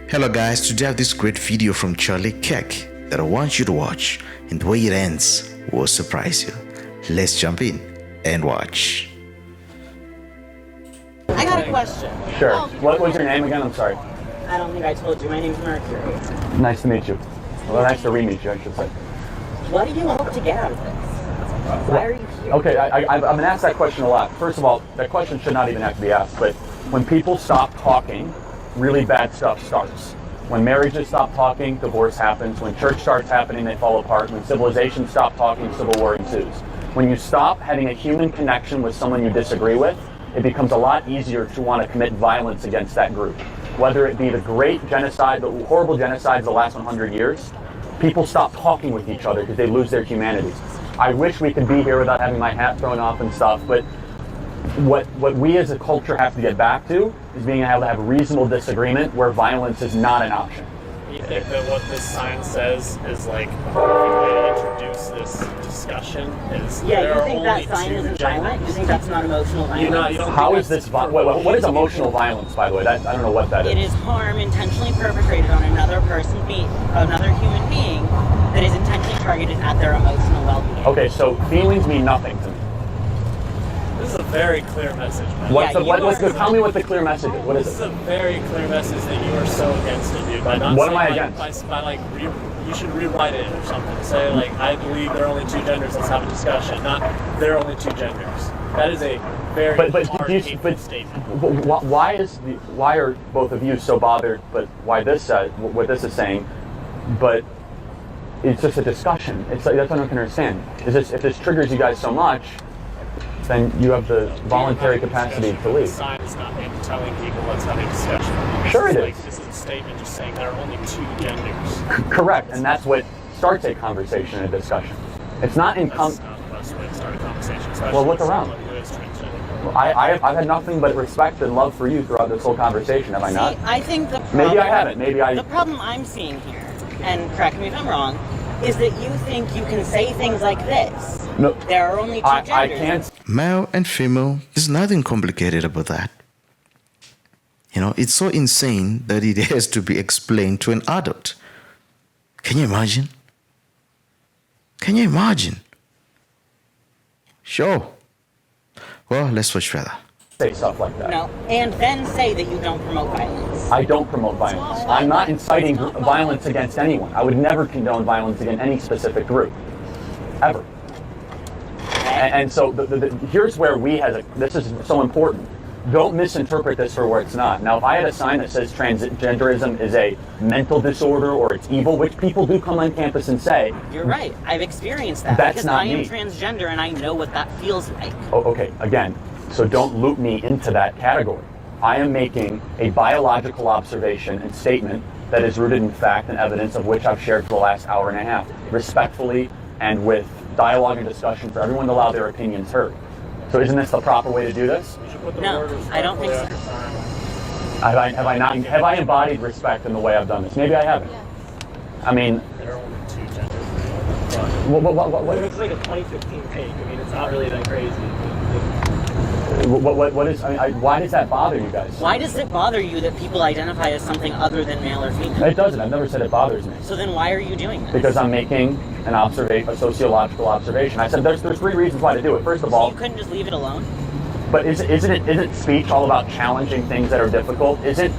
Hello guys, today I have this great video from Kirk that I want you to watch, and the way it ends will surprise you. Let's jump in and watch. I got a question. Sure. What was your name again? I'm sorry. I don't think I told you. My name's Mercury. Nice to meet you. Well, nice to re-meet you, I should say. What do you hope to get out of this? Why are you here? Okay, I've been asked that question a lot. First of all, that question should not even have to be asked, but when people stop talking, really bad stuff starts. When marriages stop talking, divorce happens. When church starts happening, they fall apart. When civilizations stop talking, civil war ensues. When you stop having a human connection with someone you disagree with, it becomes a lot easier to want to commit violence against that group. Whether it be the great genocide, the horrible genocides of the last 100 years, people stop talking with each other because they lose their humanity. I wish we could be here without having my hat thrown off and stuff, but what we as a culture have to get back to is being able to have reasonable disagreement where violence is not an option. You think that what this sign says is like a way to introduce this discussion is Yeah, you think that sign isn't violent? You think that's not emotional violence? You don't How think is this what is emotional violence, by the way? I don't know what that is. It is harm intentionally perpetrated on another another human being that is intentionally targeted at their emotional well-being. Okay, so feelings mean nothing to me. This is a very clear message, man. Tell me what the clear message is. What is This is it? a very clear message that you are so against it, dude. By not What am I saying, against? You should rewrite it or something. Say like, I believe there are only two genders. Let's have a discussion. Not there are only two genders. That is a very hard, hateful statement. Why are both of you so bothered? But what this is saying? But it's just a discussion. It's like that's what I don't understand. If this triggers you guys so much, then you have the voluntary capacity to The leave. sign is not telling people let's have a discussion. Sure it Like, is. this is a statement just saying there are only two genders. Correct, and that's what starts a conversation and a discussion. It's not in That's not the best way to start a conversation. Especially Well, look with around. someone who is transgender. I've had nothing but respect and love for you throughout this whole conversation, have I not? See, I think the problem... Maybe I haven't. The problem I'm seeing here, and correct me if I'm wrong, is that you think you can say things like this. No, There are only two genders. I can't. Male and female, there's nothing complicated about that. You know, it's so insane that it has to be explained to an adult. Can you imagine? Can you imagine? Sure. Well, let's watch further. Say stuff like that. No, and then say that you don't promote violence. I don't promote violence. I'm not inciting violence against anyone. I would never condone violence against any specific group, ever. And so here's where this is so important. Don't misinterpret this for where it's not. Now, if I had a sign that says transgenderism is a mental disorder or it's evil, which people do come on campus and say. You're right. I've experienced that. That's because not I am me. transgender and I know what that feels like. Oh, okay, again, so don't loop me into that category. I am making a biological observation and statement that is rooted in fact and evidence of which I've shared for the last hour and a half, respectfully and with dialogue and discussion for everyone to allow their opinions heard. So isn't this the proper way to do this? You should put the No, word I don't think so. respectfully on your sign. Have I embodied respect in the way I've done this? Maybe I haven't. I mean, There are only two genders. what It's like a 2015 take. I mean, it's not really that crazy. why does that bother you guys? Why does it bother you that people identify as something other than male or female? It doesn't. I've never said it bothers me. So then why are you doing this? Because I'm making a sociological observation. I said there's three reasons why to do it. First of So all, you couldn't just leave it alone? but isn't speech all about challenging things that are difficult? Isn't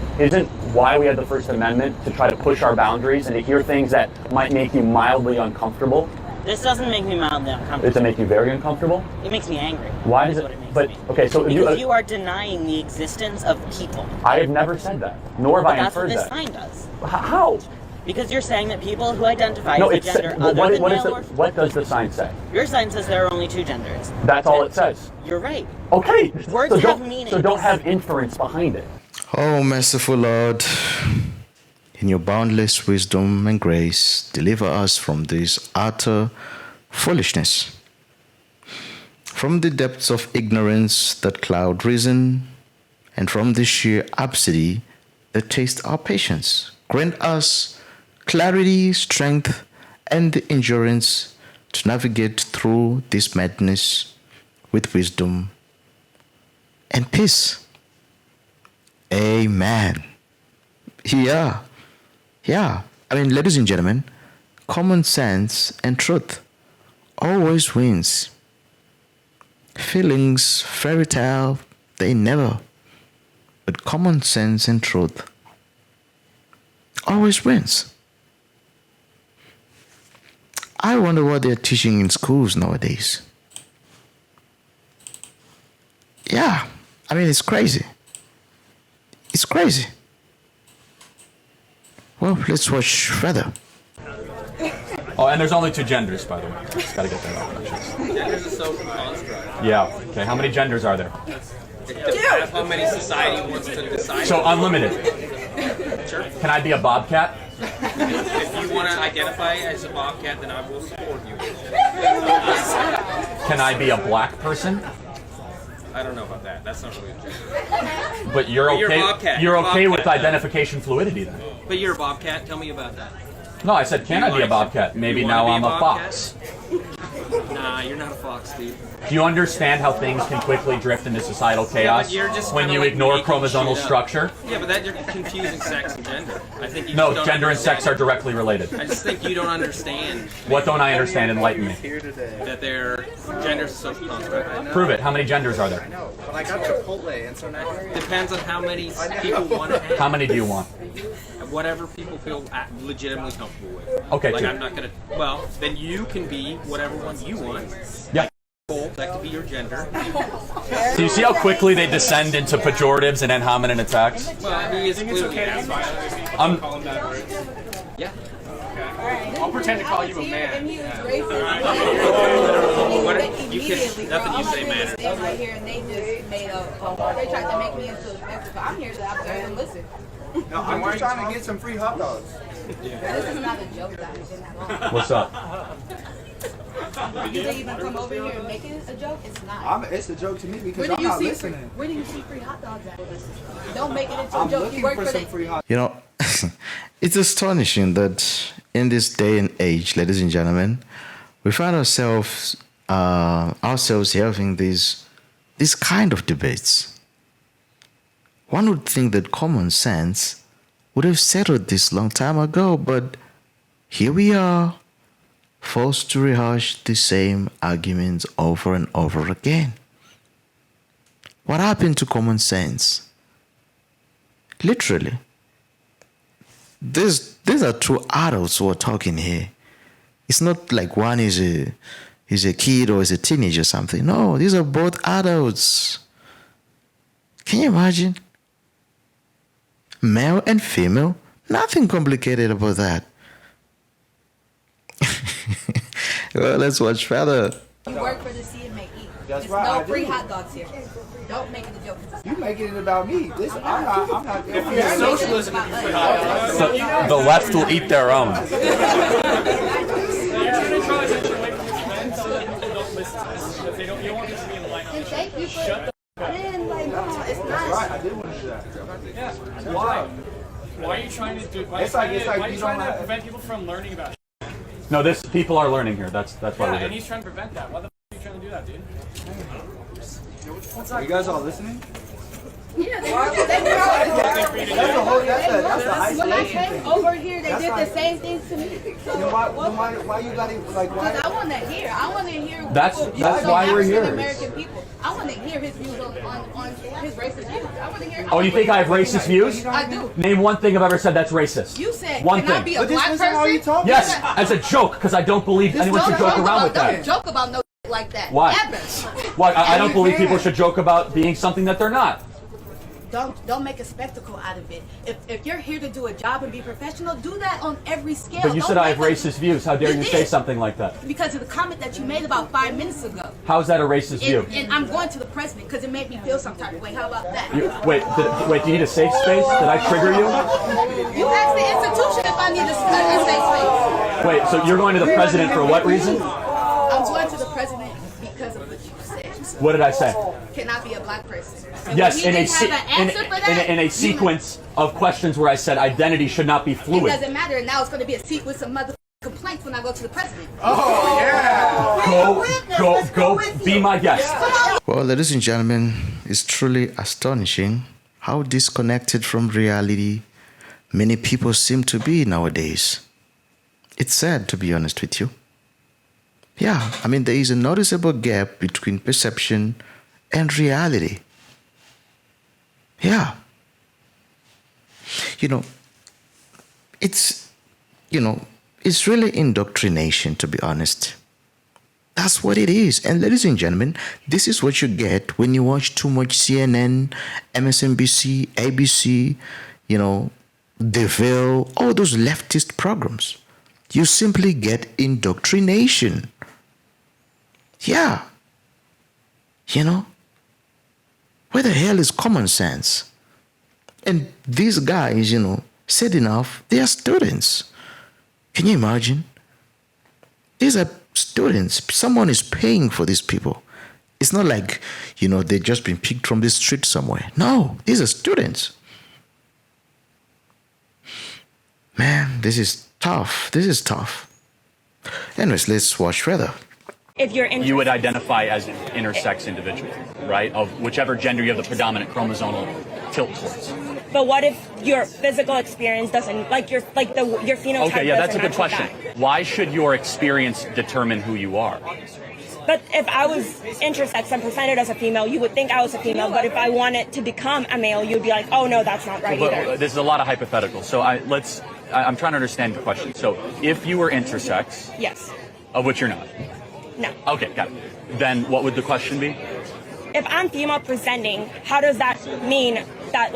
why we had the First Amendment to try to push our boundaries and to hear things that might make you mildly uncomfortable? This doesn't make me mildly uncomfortable. Does it make you very uncomfortable? It makes me angry. Why does That's it? what it makes But me. okay, so Because you are denying the existence of people. I have never said that, nor have But I that's what inferred this that. sign does. How? Because you're saying that people who identify No, as a it's gender other than male or what does the sign say? your sign says there are only two genders. That's all it says. You're right. Okay. Words so have don't, meanings. So don't have inference behind it. Oh, merciful Lord, in your boundless wisdom and grace, deliver us from this utter foolishness, from the depths of ignorance that cloud reason, and from the sheer absurdity that taste our patience. Grant us clarity, strength, and the endurance to navigate through this madness with wisdom and peace. Amen. Yeah. Yeah. I mean, ladies and gentlemen, common sense and truth always wins. Feelings, fairy tale, they never. But common sense and truth always wins. I wonder what they're teaching in schools nowadays. Yeah, I mean, it's crazy. It's crazy. Well, let's watch further. Oh, and there's only 2 genders, by the way. Just gotta get that off my chest. Gender's a social construct. Yeah. Okay. How many genders are there? It depends how many society wants to decide. So unlimited. Sure. Can I be a bobcat? If you want to identify as a bobcat, then I will support you. Can I be a black person? I don't know about that. That's not really a gender. But you're But you're okay. a bobcat. You're You're a okay with bobcat, then. identification fluidity then? But you're a bobcat. Tell me about that. No, I said, can I be a bobcat? Maybe You now wanna I'm be a a bobcat? fox. Nah, you're not a fox, dude. Do you understand how things can quickly drift into societal chaos you're just when kinda you like ignore making chromosomal shit up. structure? Yeah, but that you're confusing sex and gender. I think you No, just don't gender and sex are understand. directly related. I just think you don't understand What don't I understand? Enlighten me. that their gender's a social construct. Prove it. How many genders are there? But I got Chipotle, and so now Depends on how many people want to have. How many do you want? Whatever people feel legitimately comfortable with. Okay, Like 2. I'm not gonna. Well, then you can be whatever one you want. Yeah. That could be your gender. Do you see how quickly they descend into pejoratives and ad hominem attacks? Well, he is clearly. I'm, Yeah. I'll pretend to call you a man. What you can. Nothing you say matters. They right here and they just made they tried to make me into a spectacle. I'm here to observe and listen. no, I'm just trying to get some free hot dogs. This is not a joke that I've been that long. what's up? You didn't even come over here and make it a joke? It's not. It's a joke to me because Where I'm do you not see listening. where do you see free hot dogs at? Don't make it into a I'm joke. looking You work for for some the free hot. You know, it's astonishing that in this day and age, ladies and gentlemen, we find ourselves having these kind of debates. One would think that common sense would have settled this long time ago, but here we are, forced to rehash the same arguments over and over again. What happened to common sense? Literally. These are 2 adults who are talking here. It's not like one is a kid or is a teenager or something. No, these are both adults. Can you imagine? Male and female, nothing complicated about that. Well, let's watch further. You work for the C and make eat. That's There's right, no I free do. hot dogs here. Don't make it a joke. You making it about me. I'm not. You're Socialism making it would be about free us. hot dogs. The left will eat their own. You're trying to draw attention away from these events so that people don't listen to this. If they don't, you don't want this to be in the lineup. And thank you for man, like, no, it's not. Right, I did want to do that. Yeah. Why? Why are you trying to do? Why It's like- it's like why are you you trying don't to have- prevent people from learning about? No, people are learning here. That's why Yeah, we're and here. he's trying to prevent that. Why the f are you trying to do that, dude? Are you guys all listening? Yeah, they That's the whole. That's the when I isolation came thing. over here, they That's did like- the same things to me. Then why you gotta like Because why? I want to hear. I want to hear. That's people's why views on we're here. African American people. I want to hear his views on his racist views. I want to hear. Oh, you think I have racist views? I do. Name one thing I've ever said that's racist. You said, one can I thing. be a But this black isn't how you person? talk. Yes, as a joke, because I don't believe anyone should joke around with Don't that. joke about no like that. Why? Ever. Why? I don't believe people should joke about being something that they're not. Don't make a spectacle out of it. If you're here to do a job and be professional, do that on every scale. But you Don't said I have make a- racist views. How dare you say did. something like that? Because of the comment that you made about 5 minutes ago. How is that a racist view? And I'm going to the president because it made me feel some type of way. How about that? Wait, do you need a safe space? Did I trigger you? You asked the institution if I need a safe space. Wait, so you're going to the president for what reason? I'm going to the president because of what you said. What did I say? Can I be a black person? And Yes, when in he a, didn't have an answer for that, in a sequence of questions where I said identity should not be it fluid. doesn't matter. Now it's going to be a sequence of mother complaints when I go to the president. Oh yeah. Go, be my guest. Well, ladies and gentlemen, it's truly astonishing how disconnected from reality many people seem to be nowadays. It's sad, to be honest with you. Yeah, I mean, there is a noticeable gap between perception and reality. Yeah. It's really indoctrination, to be honest. That's what it is. And ladies and gentlemen, this is what you get when you watch too much CNN, MSNBC, ABC, Devin, all those leftist programs. You simply get indoctrination. Yeah. Where the hell is common sense? And these guys, said enough, they are students. Can you imagine? These are students. Someone is paying for these people. It's not like, they've just been picked from the street somewhere. No, these are students. Man, this is tough. This is tough. Anyways, let's watch further. If you're you would identify as an intersex individual, right? Of whichever gender you have the predominant chromosomal tilt towards. But what if your physical experience doesn't, your phenotype? Okay, yeah, that's a good question. Why should your experience determine who you are? But if I was intersex and presented as a female, you would think I was a female. But if I wanted to become a male, you'd be like, oh no, that's not right either. This is a lot of hypotheticals. So I'm trying to understand the question. So if you were intersex, yes, of which you're not. No. Okay, got it. Then what would the question be? If I'm female presenting, how does that mean that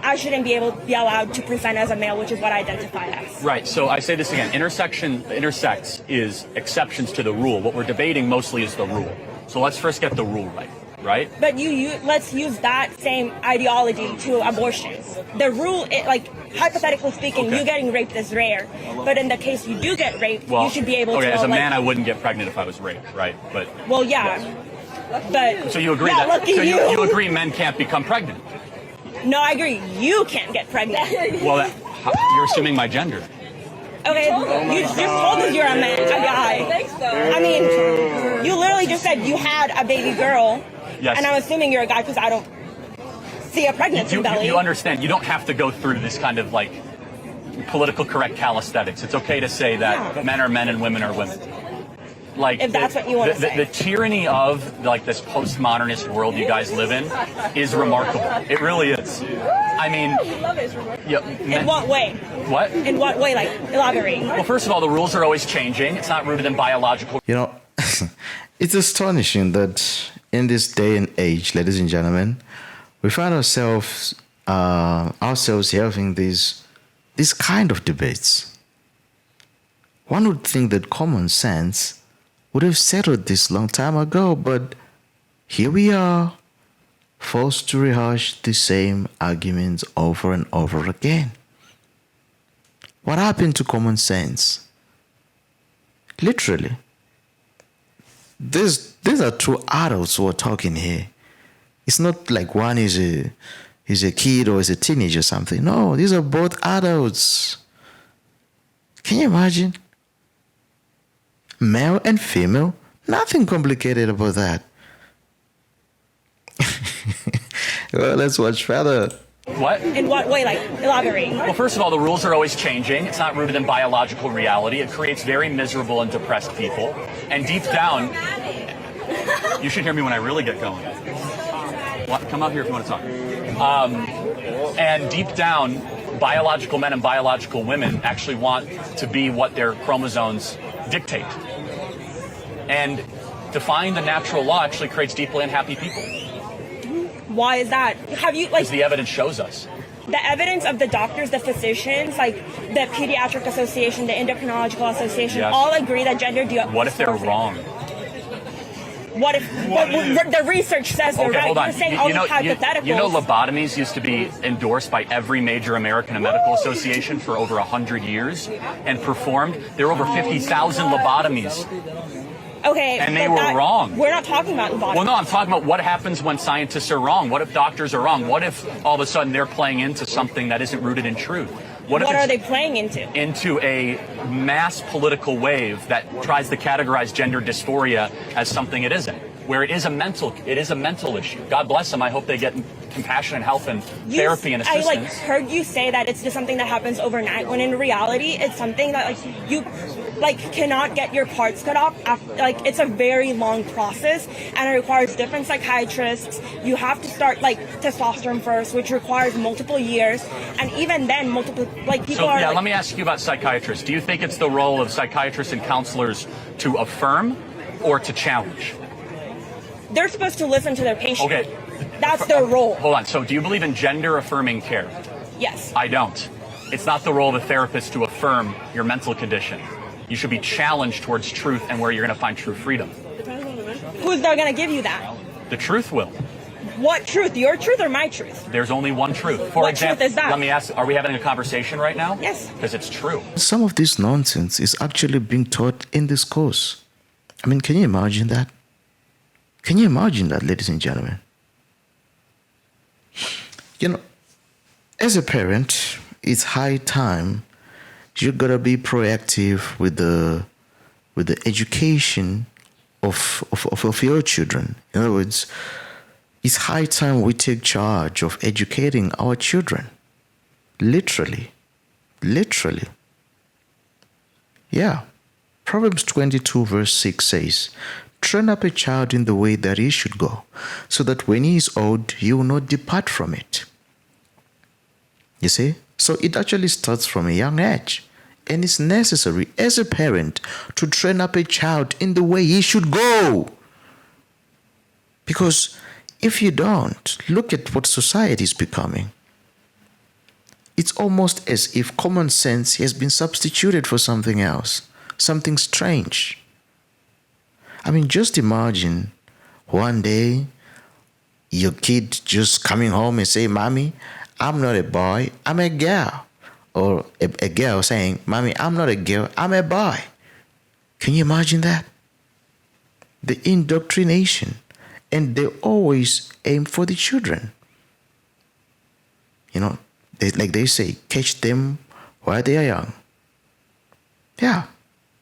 I shouldn't be allowed to present as a male, which is what I identify as? Right. So I say this again. Intersex is exceptions to the rule. What we're debating mostly is the rule. So let's first get the rule right? But let's use that same ideology to abortions. The rule, hypothetically speaking, you getting raped is rare. But in the case you do get raped, you should be able to. Okay, as a man, I wouldn't get pregnant if I was raped, right? But. Well, yeah. But. So you agree that? So you agree men can't become pregnant? No, I agree. You can't get pregnant. Well, you're assuming my gender. Okay, you just told us you're a man, a guy. I mean, you literally just said you had a baby girl. Yes. And I'm assuming you're a guy because I don't see a pregnancy belly. You understand, you don't have to go through this kind of political correct calisthenics. It's okay to say that men are men and women are women. If that's what you want to say. The tyranny of this postmodernist world you guys live in is remarkable. It really is. I mean, in what way? What? In what way? Elaborate. Well, first of all, the rules are always changing. It's not rooted in biological. It's astonishing that in this day and age, ladies and gentlemen, we find ourselves having these kind of debates. One would think that common sense would have settled this long time ago, but here we are, forced to rehash the same arguments over and over again. What happened to common sense? Literally. These are two adults who are talking here. It's not like one is a kid or is a teenager or something. No, these are both adults. Can you imagine? Male and female, nothing complicated about that. Well, let's watch further. What? In what way? Elaborate. Well, first of all, the rules are always changing. It's not rooted in biological reality. It creates very miserable and depressed people. And deep down, you should hear me when I really get going. Come out here if you want to talk. And deep down, biological men and biological women actually want to be what their chromosomes dictate. And defying the natural law actually creates deeply unhappy people. Why is that? Have you Because the evidence shows us. The evidence of the doctors, the physicians, the Pediatric Association, the Endocrinological Association, all agree that gender dysphoria. What if they're wrong? What if the research says they're right? Hold on. You're saying all these hypotheticals. You know lobotomies used to be endorsed by every major American medical association for over 100 years and performed. There were over 50,000 lobotomies. Okay. And they were wrong. We're not talking about lobotomies. Well, no, I'm talking about what happens when scientists are wrong. What if doctors are wrong? What if all of a sudden they're playing into something that isn't rooted in truth? What are they playing into? Into a mass political wave that tries to categorize gender dysphoria as something it isn't, where it is a mental issue. God bless them. I hope they get compassion and help and therapy and assistance. I heard you say that it's just something that happens overnight, when in reality it's something that you cannot get your parts cut off. It's a very long process, and it requires different psychiatrists. You have to start testosterone first, which requires multiple years, and even then let me ask you about psychiatrists. Do you think it's the role of psychiatrists and counselors to affirm or to challenge? They're supposed to listen to their patient. Okay. That's their role. Hold on. So do you believe in gender affirming care? Yes. I don't. It's not the role of a therapist to affirm your mental condition. You should be challenged towards truth and where you're going to find true freedom. Who's going to give you that? The truth will. What truth? Your truth or my truth? There's only one truth. What truth is that? Let me ask, are we having a conversation right now? Yes. Because it's true. Some of this nonsense is actually being taught in this course. I mean, can you imagine that? Can you imagine that, ladies and gentlemen? As a parent, it's high time you gotta be proactive with the education of your children. In other words, it's high time we take charge of educating our children. Literally. Yeah. Proverbs 22 verse 6 says, "Train up a child in the way that he should go, so that when he is old, he will not depart from it." You see? So it actually starts from a young age. And it's necessary as a parent to train up a child in the way he should go. Because if you don't, look at what society is becoming. It's almost as if common sense has been substituted for something else, something strange. I mean, just imagine one day your kid just coming home and say, "Mommy, I'm not a boy, I'm a girl." Or a girl saying, "Mommy, I'm not a girl, I'm a boy." Can you imagine that? The indoctrination. And they always aim for the children. They say, catch them while they are young. Yeah.